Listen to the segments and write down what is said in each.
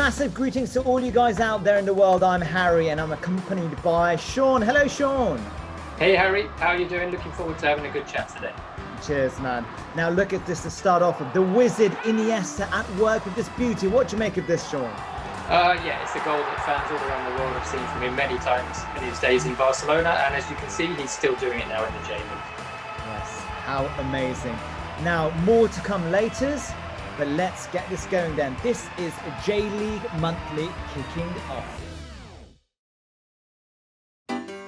Massive greetings to all you guys out there in the world. I'm Harry and I'm accompanied by Sean. Hello, Sean. Hey, Harry. How are you doing? Looking forward to having a good chat today. Cheers, man. Now look at this to start off with. The wizard Iniesta at work with this beauty. What do you make of this, Sean? Yeah, it's a goal that fans all around the world have seen from him many times in his days in Barcelona. And as you can see, he's still doing it now in the J League. Yes, how amazing. Now, more to come later. But let's get this going then. This is a J-League Monthly kicking off.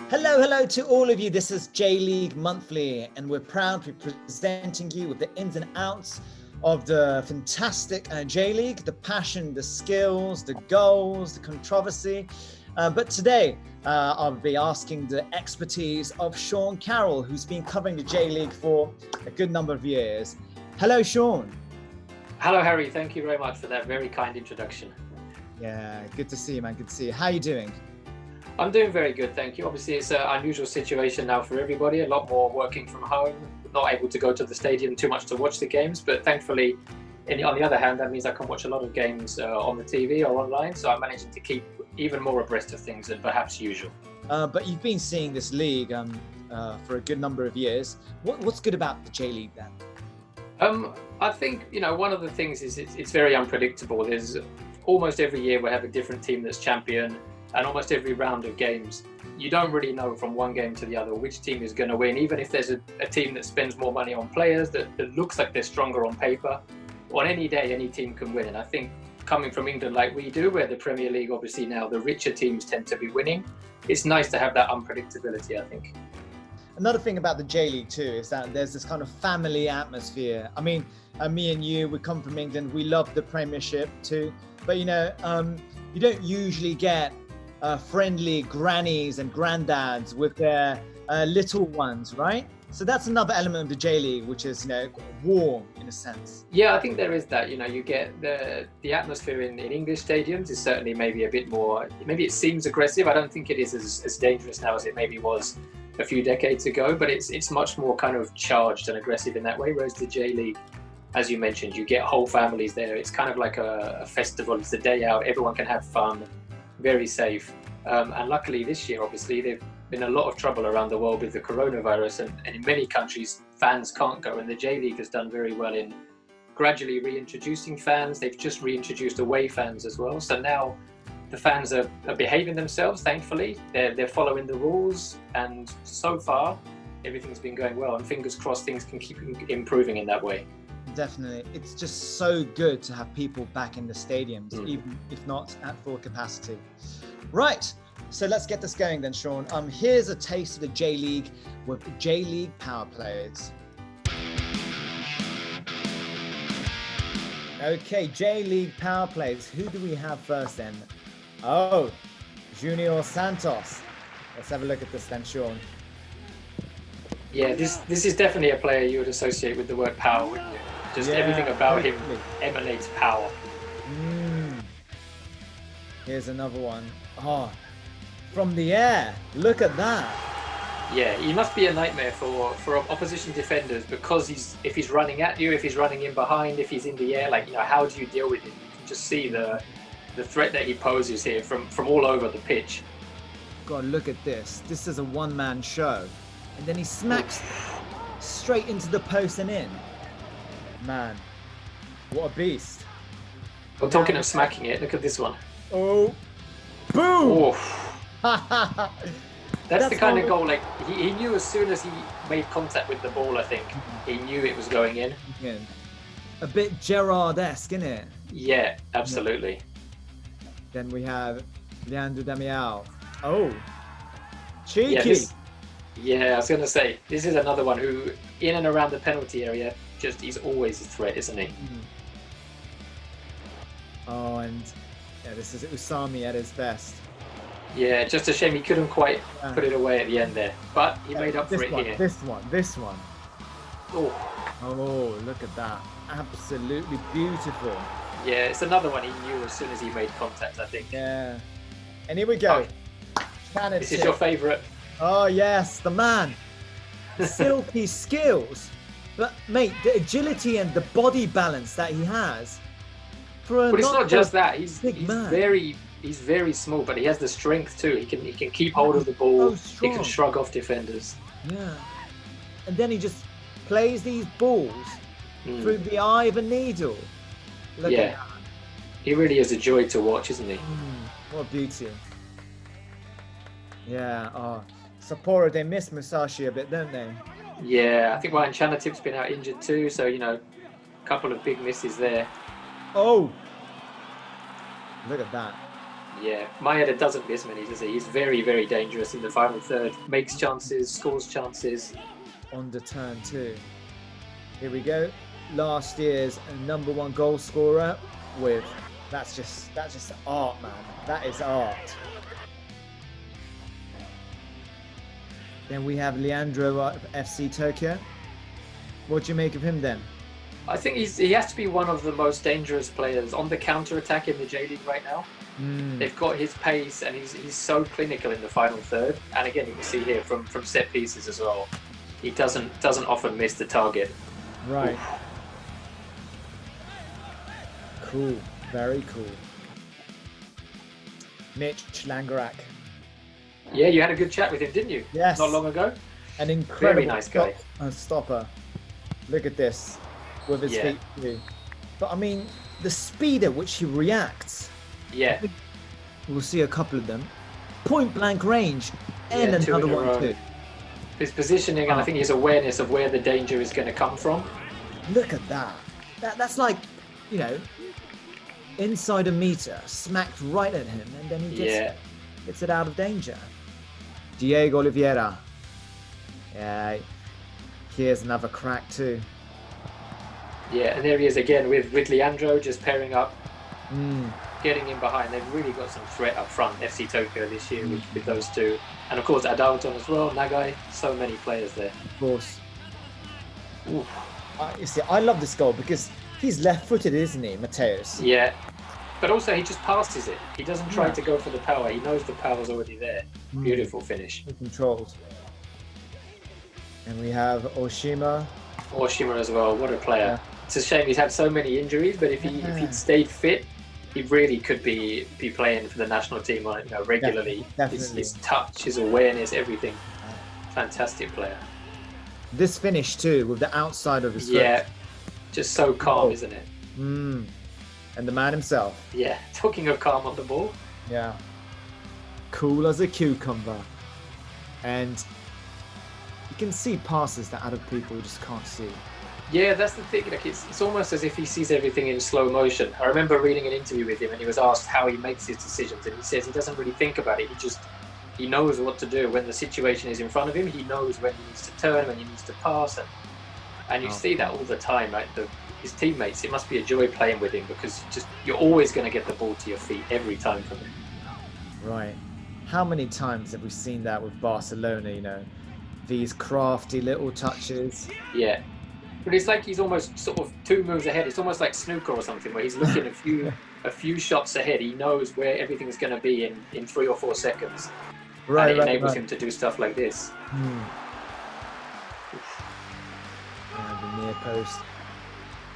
Hello to all of you. This is J-League Monthly, and we're proud to be presenting you with the ins and outs of the fantastic J-League, the passion, the skills, the goals, the controversy. But today, I'll be asking the expertise of Sean Carroll, who's been covering the J-League for a good number of years. Hello, Sean. Hello, Harry. Thank you very much for that very kind introduction. Yeah, good to see you, man. Good to see you. How are you doing? I'm doing very good, thank you. Obviously, it's an unusual situation now for everybody. A lot more working from home, not able to go to the stadium too much to watch the games. But thankfully, on the other hand, that means I can watch a lot of games on the TV or online. So I'm managing to keep even more abreast of things than perhaps usual. But you've been seeing this league for a good number of years. What's good about the J League then? I think, one of the things is it's very unpredictable. There's almost every year we have a different team that's champion, and almost every round of games, you don't really know from one game to the other which team is going to win. Even if there's a team that spends more money on players, that looks like they're stronger on paper, on any day, any team can win. And I think coming from England like we do, where the Premier League, obviously now the richer teams tend to be winning, it's nice to have that unpredictability, I think. Another thing about the J League too is that there's this kind of family atmosphere. I mean, me and you, we come from England, we love the Premiership too, but you don't usually get friendly grannies and granddads with their little ones, right? So that's another element of the J League, which is warm in a sense. Yeah, I think there is that. You get the atmosphere in English stadiums is certainly maybe a bit more. Maybe it seems aggressive. I don't think it is as dangerous now as it maybe was a few decades ago, but it's much more kind of charged and aggressive in that way. Whereas the J League, as you mentioned, you get whole families there. It's kind of like a festival. It's a day out. Everyone can have fun, very safe. And luckily this year, obviously, there's been a lot of trouble around the world with the coronavirus, and in many countries, fans can't go. And the J League has done very well in gradually reintroducing fans. They've just reintroduced away fans as well. So now the fans are behaving themselves, thankfully. They're following the rules, and so far, everything's been going well. And fingers crossed, things can keep improving in that way. Definitely. It's just so good to have people back in the stadiums, even if not at full capacity. Right, so let's get this going then, Sean. Here's a taste of the J League with J League power plays. Okay, J League power plays. Who do we have first then? Oh, Junior Santos. Let's have a look at this then, Sean. Yeah, this is definitely a player you would associate with the word power, wouldn't you? Just everything about him emanates power. Here's another one. Oh, from the air. Look at that. Yeah, he must be a nightmare for opposition defenders, because if he's running at you, if he's running in behind, if he's in the air, how do you deal with him? You can just see the threat that he poses here from all over the pitch. God, look at this. This is a one-man show. And then he smacks straight into the post and in. Man, what a beast. Well, talking of smacking it, look at this one. Oh, boom! That's the kind of goal, he knew as soon as he made contact with the ball, I think. He knew it was going in. A bit Gerrard-esque, isn't it? Yeah, absolutely. Then we have Leandro Dominguez. Oh, cheeky. Yeah, I was going to say, this is another one who, in and around the penalty area, he's always a threat, isn't he? Oh, and this is Usami at his best. Yeah, just a shame he couldn't quite put it away at the end there, but he made up for it here. This one. Oh, look at that. Absolutely beautiful. Yeah, it's another one he knew as soon as he made contact, I think. Yeah. And here we go. This is your favourite. Oh, yes, the man. Silky skills. But, mate, the agility and the body balance that he has. For a But it's not just that. He's very small, but he has the strength too. He can keep hold of the ball. He can shrug off defenders. Yeah. And then he just plays these balls through the eye of a needle. Look at that. He really is a joy to watch, isn't he? What a beauty. Yeah. Oh, Sapporo, they miss Musashi a bit, don't they? Yeah, I think Ryan Chanatip's been out injured too, so a couple of big misses there. Oh, look at that. Yeah, Maeda doesn't miss many, does he? He's very, very dangerous in the final third. Makes chances, scores chances. On the turn too. Here we go. Last year's #1 goal scorer with that's just art, man. That is art. Then we have Leandro of FC Tokyo. What do you make of him then? I think he has to be one of the most dangerous players on the counter-attack in the J League right now. They've got his pace, and he's so clinical in the final third. And again, you can see here from set pieces as well. He doesn't often miss the target. Right. Oof. Cool. Very cool. Mitch Langerak. Yeah, you had a good chat with him, didn't you? Yes. Not long ago. An incredible Very nice guy. Stopper. Look at this. With his feet too. But I mean, the speed at which he reacts. Yeah. We'll see a couple of them. Point blank range. And another one too. His positioning and I think his awareness of where the danger is going to come from. Look at that. That's like, inside a meter, smacked right at him, and then he gets it out of danger. Diego Oliveira. Yeah, here's another crack too. Yeah, and there he is again with Leandro just pairing up, getting in behind. They've really got some threat up front, FC Tokyo this year with those two. And of course Adalton as well, Nagai, so many players there. Of course. You see, I love this goal because he's left-footed, isn't he, Mateus? Yeah, but also he just passes it. He doesn't try to go for the power. He knows the power's already there. Beautiful finish. Controlled. And we have Oshima as well. What a player! It's a shame he's had so many injuries, but if he'd stayed fit, he really could be playing for the national team regularly. Definitely. His touch, his awareness, everything. Fantastic player. This finish too, with the outside of his foot. Yeah, just so calm, isn't it? And the man himself. Yeah, talking of calm on the ball. Yeah. Cool as a cucumber. And you can see passes that other people just can't see. Yeah, that's the thing. Like it's almost as if he sees everything in slow motion. I remember reading an interview with him, and he was asked how he makes his decisions, and he says he doesn't really think about it. He knows what to do when the situation is in front of him. He knows when he needs to turn, when he needs to pass, and you see that all the time. Right, his teammates. It must be a joy playing with him because you're always going to get the ball to your feet every time from him. Right. How many times have we seen that with Barcelona? These crafty little touches. Yeah. But it's like he's almost sort of 2 moves ahead. It's almost like snooker or something where he's looking a few shots ahead. He knows where everything's going to be in 3 or 4 seconds. Right, and it enables him to do stuff like this. And the near post.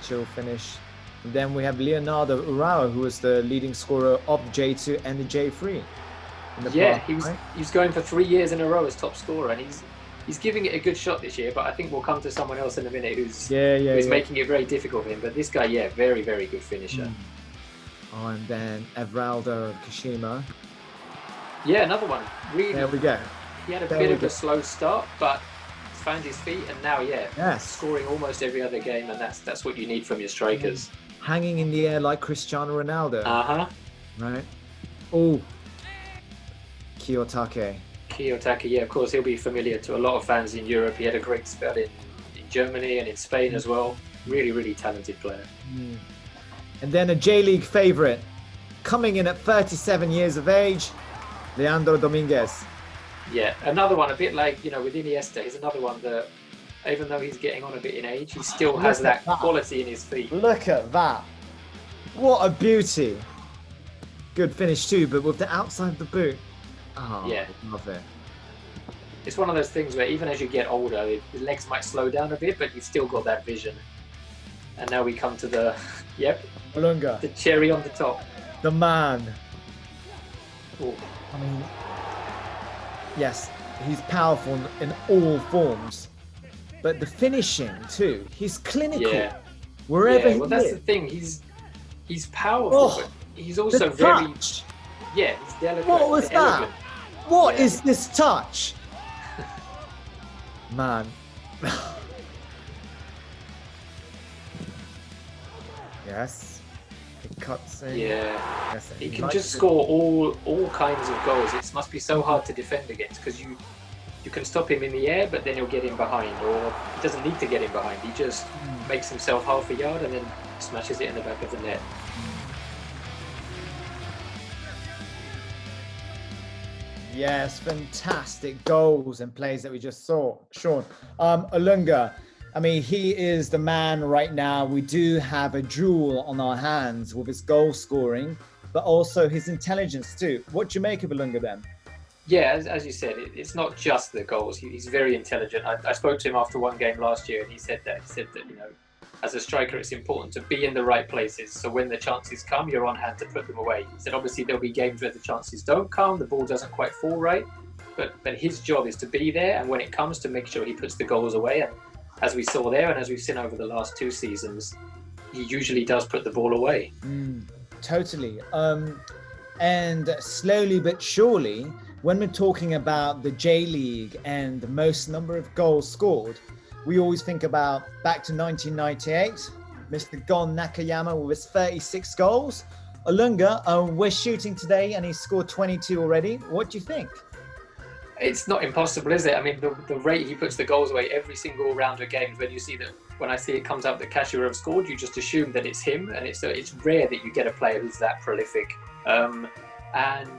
Chill finish. And then we have Leonardo Rauer, who was the leading scorer of the J2 and the J3. He was going for 3 years in a row as top scorer, and he's giving it a good shot this year, but I think we'll come to someone else in a minute who's making it very difficult for him. But this guy, very, very good finisher. And then Everaldo of Kashima. Yeah, another one. Really, there we go. He had a bit of a slow start, but he's found his feet, and now, scoring almost every other game, and that's what you need from your strikers. Hanging in the air like Cristiano Ronaldo. Right. Oh, Kiyotake, of course, he'll be familiar to a lot of fans in Europe. He had a great spell in Germany and in Spain as well. Really, really talented player. And then a J-League favourite, coming in at 37 years of age, Leandro Dominguez. Yeah, another one, a bit like, with Iniesta, he's another one that, even though he's getting on a bit in age, he still has that quality in his feet. Look at that. What a beauty. Good finish too, but with the outside of the boot. Oh, yeah. Love it. It's one of those things where even as you get older, the legs might slow down a bit, but you've still got that vision. And now we come to the Yep. Olunga, The cherry on the top. the man. Ooh. I mean, yes, he's powerful in all forms, but the finishing too. He's clinical. Yeah. Wherever Yeah, well, he that's is. the thing. He's powerful, but he's also The very touch. he's delicate. What was that? elegant. What Yeah. is this touch? Man. Yes. He cuts in. Yeah. Yes, He can likes just it. score all kinds of goals. It must be so hard to defend against because you can stop him in the air, but then he'll get in behind, or he doesn't need to get in behind. He just makes himself half a yard and then smashes it in the back of the net. Yes, fantastic goals and plays that we just saw. Sean, Olunga, I mean, he is the man right now. We do have a jewel on our hands with his goal scoring, but also his intelligence too. What do you make of Olunga then? Yeah, as you said, it's not just the goals. He's very intelligent. I spoke to him after one game last year, and he said that as a striker, it's important to be in the right places. So when the chances come, you're on hand to put them away. He said obviously there'll be games where the chances don't come, the ball doesn't quite fall right, but his job is to be there, and when it comes, to make sure he puts the goals away. And as we saw there, and as we've seen over the last 2 seasons, he usually does put the ball away. Totally. And slowly but surely, when we're talking about the J League and the most number of goals scored, we always think about back to 1998, Mr. Gon Nakayama with his 36 goals. Olunga, we're shooting today and he scored 22 already. What do you think? It's not impossible, is it? I mean, the rate he puts the goals away every single round of games, when I see it comes up that Cashew have scored, you just assume that it's him, and it's rare that you get a player who's that prolific. And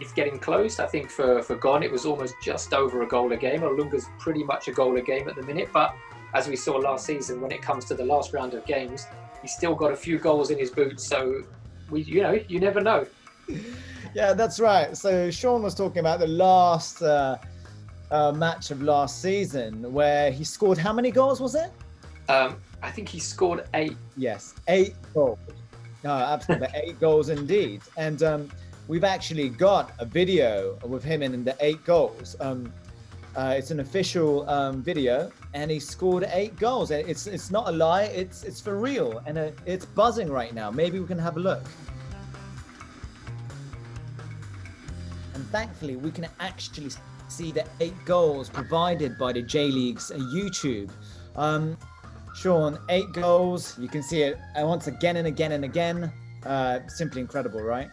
it's getting close. I think for Gon, it was almost just over a goal a game. Olunga's pretty much a goal a game at the minute, but as we saw last season, when it comes to the last round of games, he's still got a few goals in his boots. So you never know. Yeah, that's right. So Sean was talking about the last match of last season where he scored how many goals was it? I think he scored 8. Yes, 8 goals. No, absolutely, 8 goals indeed. And we've actually got a video with him in the 8 goals. It's an official video, and he scored 8 goals. It's not a lie. It's for real, and it's buzzing right now. Maybe we can have a look. And thankfully, we can actually see the 8 goals provided by the J League's YouTube. Sean, 8 goals. You can see it once again and again and again. Simply incredible, right?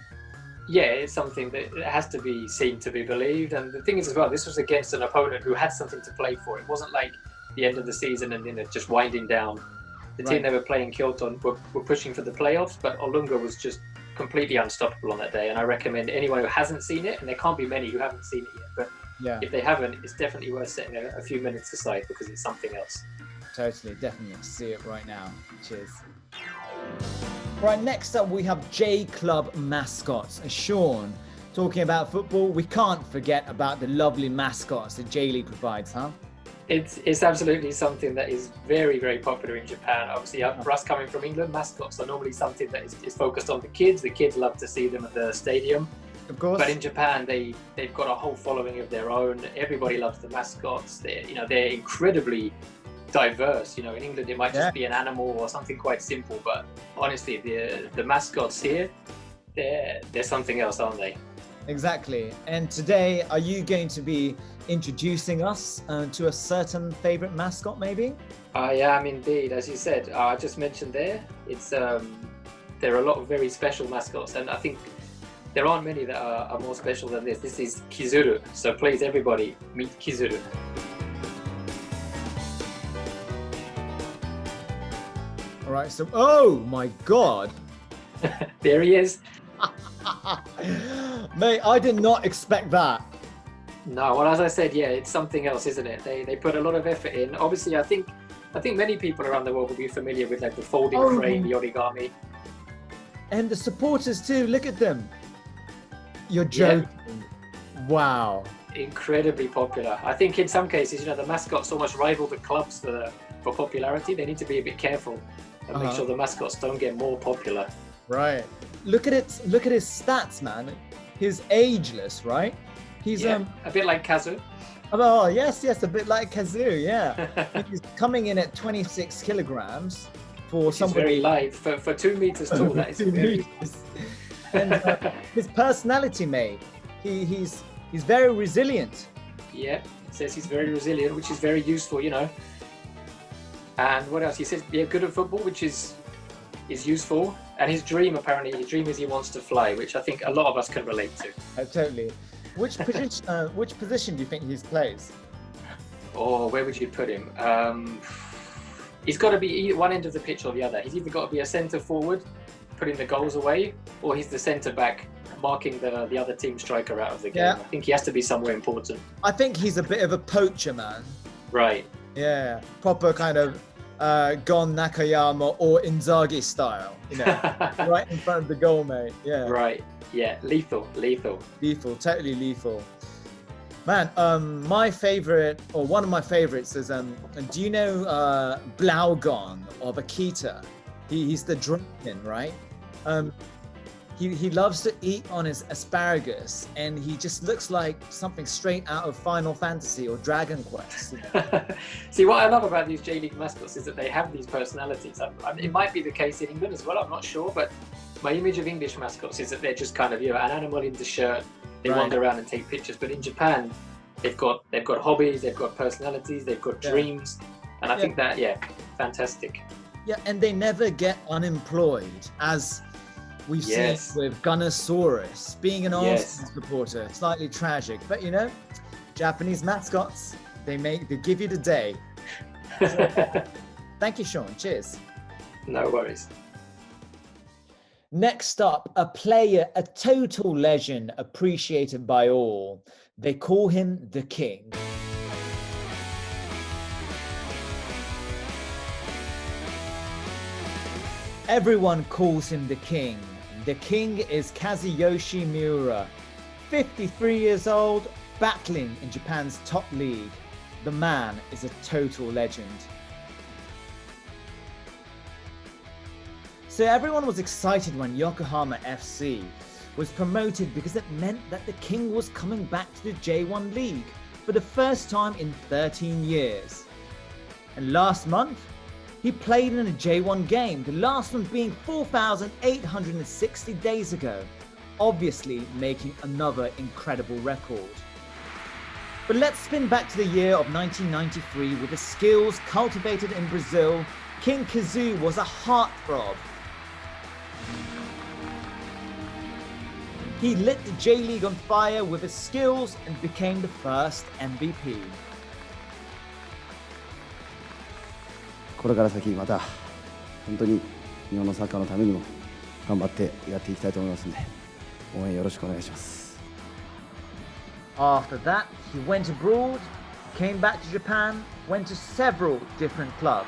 Yeah, it's something that has to be seen to be believed. And the thing is as well, this was against an opponent who had something to play for. It wasn't like the end of the season and just winding down. The team they were playing Kyoto were pushing for the playoffs, but Olunga was just completely unstoppable on that day. And I recommend anyone who hasn't seen it, and there can't be many who haven't seen it yet, but if they haven't, it's definitely worth setting a few minutes aside because it's something else. Totally, definitely see it right now. Cheers. Right, next up we have J Club mascots. Sean, talking about football, we can't forget about the lovely mascots that J League provides, huh? It's absolutely something that is very, very popular in Japan. Obviously, for us coming from England, mascots are normally something that is focused on the kids. The kids love to see them at the stadium. Of course. But in Japan, they've got a whole following of their own. Everybody loves the mascots. They're incredibly diverse. In England it might just be an animal or something quite simple, but honestly the mascots here, they're something else, aren't they? Exactly. And today, are you going to be introducing us to a certain favorite mascot maybe? I am indeed. As you said, I just mentioned there, there are a lot of very special mascots, and I think there aren't many that are more special than this. This is Kizuru. So please everybody meet Kizuru. All right, so, oh my God. There he is. Mate, I did not expect that. No, well, as I said, it's something else, isn't it? They put a lot of effort in. Obviously, I think many people around the world will be familiar with like the folding crane, the origami. And the supporters too, look at them. You're joking. Yeah. Wow. Incredibly popular. I think in some cases, the mascots almost rival the clubs for popularity. They need to be a bit careful. and make sure the mascots don't get more popular. Right. Look at his stats, man. He's ageless, right? He's a bit like Kazoo. Oh yes, a bit like Kazoo. Yeah. He's coming in at 26 kilograms for somebody very light for 2 meters tall. That is 2 meters. And his personality, mate. He's very resilient. Yeah, it says he's very resilient, which is very useful, you know. And what else? He says, yeah, good at football, which is useful. And his dream is he wants to fly, which I think a lot of us can relate to. Totally. Which position do you think he plays? Oh, where would you put him? He's got to be one end of the pitch or the other. He's either got to be a centre forward, putting the goals away, or he's the centre back, marking the other team striker out of the game. Yeah. I think he has to be somewhere important. I think he's a bit of a poacher, man. Right. Yeah, proper kind of Gon Nakayama or Inzaghi style, you know, right in front of the goal, mate. Yeah. Right. Yeah, lethal, totally lethal. Man, my favorite, or one of my favorites is, do you know Blaugon of Akita? He's the dragon, right? He loves to eat on his asparagus, and he just looks like something straight out of Final Fantasy or Dragon Quest. You know? See, what I love about these J-League mascots is that they have these personalities. I mean, it might be the case in England as well, I'm not sure, but my image of English mascots is that they're just kind of, you know, an animal in the shirt. They wander around and take pictures. But in Japan, they've got hobbies, they've got personalities, they've got dreams, and I think that, fantastic. Yeah, and they never get unemployed, as we've seen with Gunnosaurus being an Arsenal supporter. Slightly tragic, but you know, Japanese mascots, they give you the day. So, thank you, Sean. Cheers. No worries. Next up, a player, a total legend, appreciated by all. They call him the King. Everyone calls him the King. The King is Kazi Yoshimura, 53 years old, battling in Japan's top league. The man is a total legend. So everyone was excited when Yokohama FC was promoted because it meant that the King was coming back to the J1 League for the first time in 13 years. And last month, he played in a J1 game, the last one being 4,860 days ago, obviously making another incredible record. But let's spin back to the year of 1993 with the skills cultivated in Brazil. King Kazoo was a heartthrob. He lit the J-League on fire with his skills and became the first MVP. これから先また本当に日本のサッカーのためにも頑張ってやっていきたいと思いますので応援よろしくお願いします。 After that, he went abroad, came back to Japan, went to several different clubs.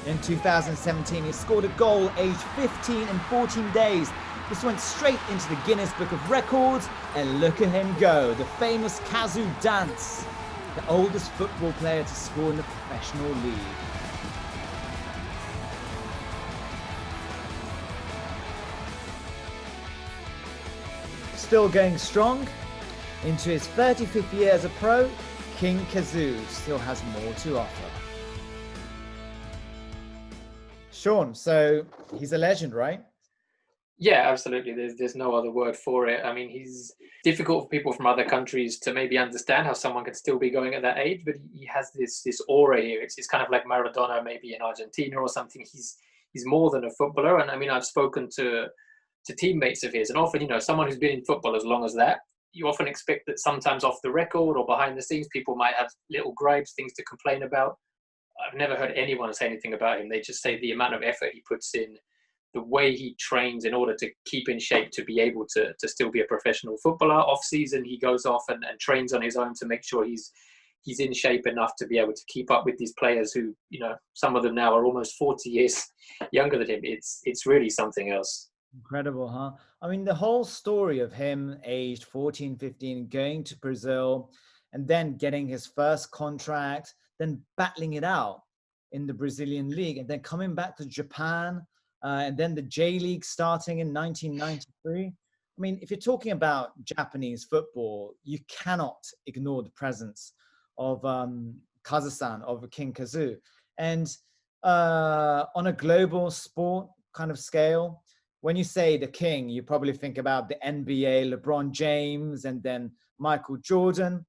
In 2017, he scored a goal aged 15 and 14 days. This went straight into the Guinness Book of Records, and look at him go, the famous Kazoo dance, the oldest football player to score in the professional league. Still going strong, into his 35th year as a pro, King Kazoo still has more to offer. Sean, so he's a legend, right? Yeah, absolutely. There's no other word for it. I mean, he's difficult for people from other countries to maybe understand how someone can still be going at that age, but he has this aura here. It's kind of like Maradona, maybe in Argentina or something. He's more than a footballer. And I mean, I've spoken to teammates of his, and often, you know, someone who's been in football as long as that, you often expect that sometimes off the record or behind the scenes, people might have little gripes, things to complain about. I've never heard anyone say anything about him. They just say the amount of effort he puts in, the way he trains in order to keep in shape to be able to still be a professional footballer. Off season, he goes off and trains on his own to make sure he's in shape enough to be able to keep up with these players who, you know, some of them now are almost 40 years younger than him. It's really something else. Incredible, huh? I mean, the whole story of him aged 14, 15, going to Brazil and then getting his first contract, then battling it out in the Brazilian league and then coming back to Japan and then the J League starting in 1993. I mean, if you're talking about Japanese football, you cannot ignore the presence of Kazoo-san, of King Kazoo. And on a global sport kind of scale, when you say the king, you probably think about the NBA, LeBron James, and then Michael Jordan.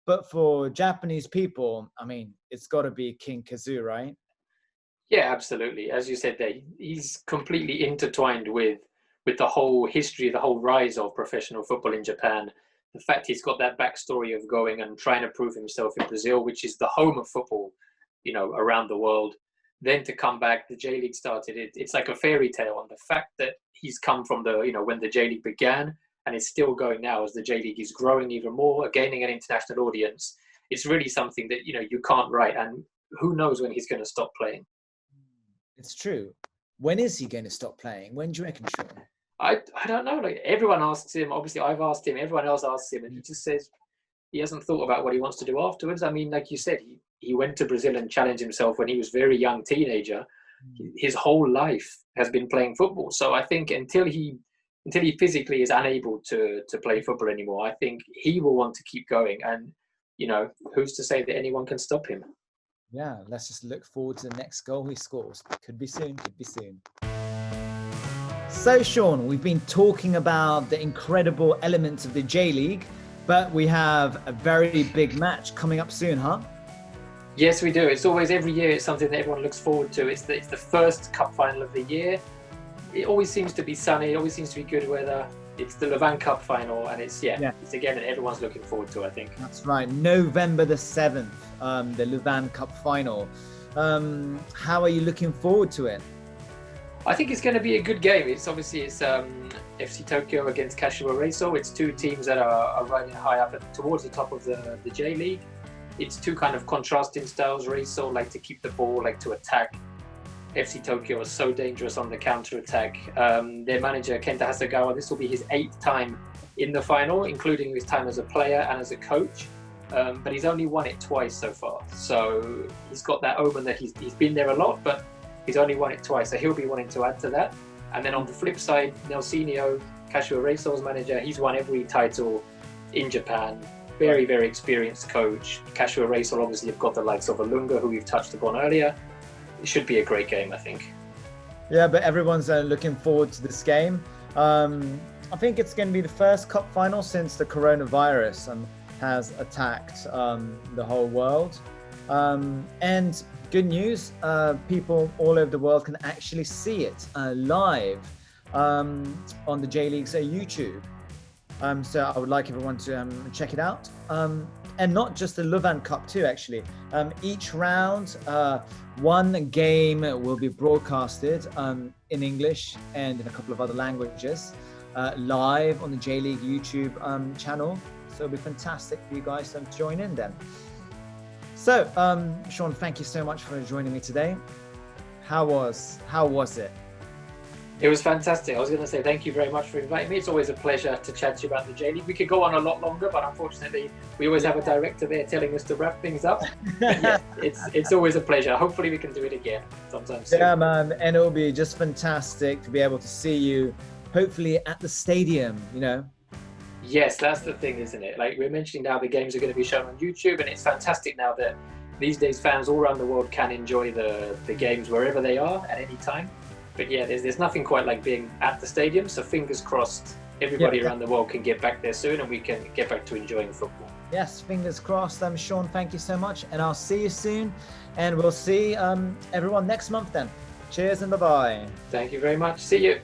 But for Japanese people, I mean, it's got to be King Kazoo, right? Yeah, absolutely. As you said there, he's completely intertwined with the whole history, the whole rise of professional football in Japan. The fact he's got that backstory of going and trying to prove himself in Brazil, which is the home of football, around the world. Then to come back, the J League started. It's like a fairy tale, and the fact that he's come from when the J League began, and it's still going now as the J League is growing even more, gaining an international audience. It's really something that you can't write, and who knows when he's going to stop playing. It's true. When is he going to stop playing? When do you reckon, Sean? I don't know. Like, everyone asks him. Obviously, I've asked him. Everyone else asks him, and he just says he hasn't thought about what he wants to do afterwards. I mean, like you said, he went to Brazil and challenged himself when he was a very young teenager. His whole life has been playing football. So I think until he physically is unable to play football anymore, I think he will want to keep going. And who's to say that anyone can stop him? Yeah, let's just look forward to the next goal he scores. Could be soon, could be soon. So, Sean, we've been talking about the incredible elements of the J League, but we have a very big match coming up soon, huh? Yes, we do. It's always, every year, it's something that everyone looks forward to. It's the first cup final of the year. It always seems to be sunny. It always seems to be good weather. It's the Levant Cup Final, and it's a game that everyone's looking forward to, I think. That's right. November the 7th, the Levant Cup Final. How are you looking forward to it? I think it's going to be a good game. It's FC Tokyo against Cashew Reysol. It's two teams that are riding high up towards the top of the J League. It's two kind of contrasting styles. Reysol like to keep the ball, like to attack. FC Tokyo is so dangerous on the counter-attack. Their manager, Kenta Hasegawa, this will be his 8th time in the final, including his time as a player and as a coach. But he's only won it twice so far. So he's got that omen that he's been there a lot, but he's only won it twice. So he'll be wanting to add to that. And then on the flip side, Nelsinio Cashew Reysol's manager, he's won every title in Japan. Very, very experienced coach. Cashew Reysol obviously have got the likes of Alunga, who we've touched upon earlier. It should be a great game, I think. Yeah, but everyone's looking forward to this game. I think it's going to be the first cup final since the coronavirus has attacked the whole world. And good news, people all over the world can actually see it live on the J League's YouTube. So I would like everyone to check it out. And not just the Levant Cup too, actually. Each round, one game will be broadcasted in English and in a couple of other languages live on the J League YouTube channel. So it'll be fantastic for you guys to join in then. So, Sean, thank you so much for joining me today. How was it? It was fantastic. I was going to say thank you very much for inviting me. It's always a pleasure to chat to you about the J League. We could go on a lot longer, but unfortunately, we always have a director there telling us to wrap things up. But yeah, it's always a pleasure. Hopefully, we can do it again sometime soon. Yeah, man, and it'll be just fantastic to be able to see you, hopefully at the stadium. Yes, that's the thing, isn't it? Like we're mentioning now, the games are going to be shown on YouTube, and it's fantastic now that these days fans all around the world can enjoy the games wherever they are at any time. But yeah, there's nothing quite like being at the stadium. So fingers crossed, everybody around the world can get back there soon, and we can get back to enjoying football. Yes, fingers crossed. Sean, thank you so much, and I'll see you soon, and we'll see everyone next month then. Cheers and bye-bye. Thank you very much. See you.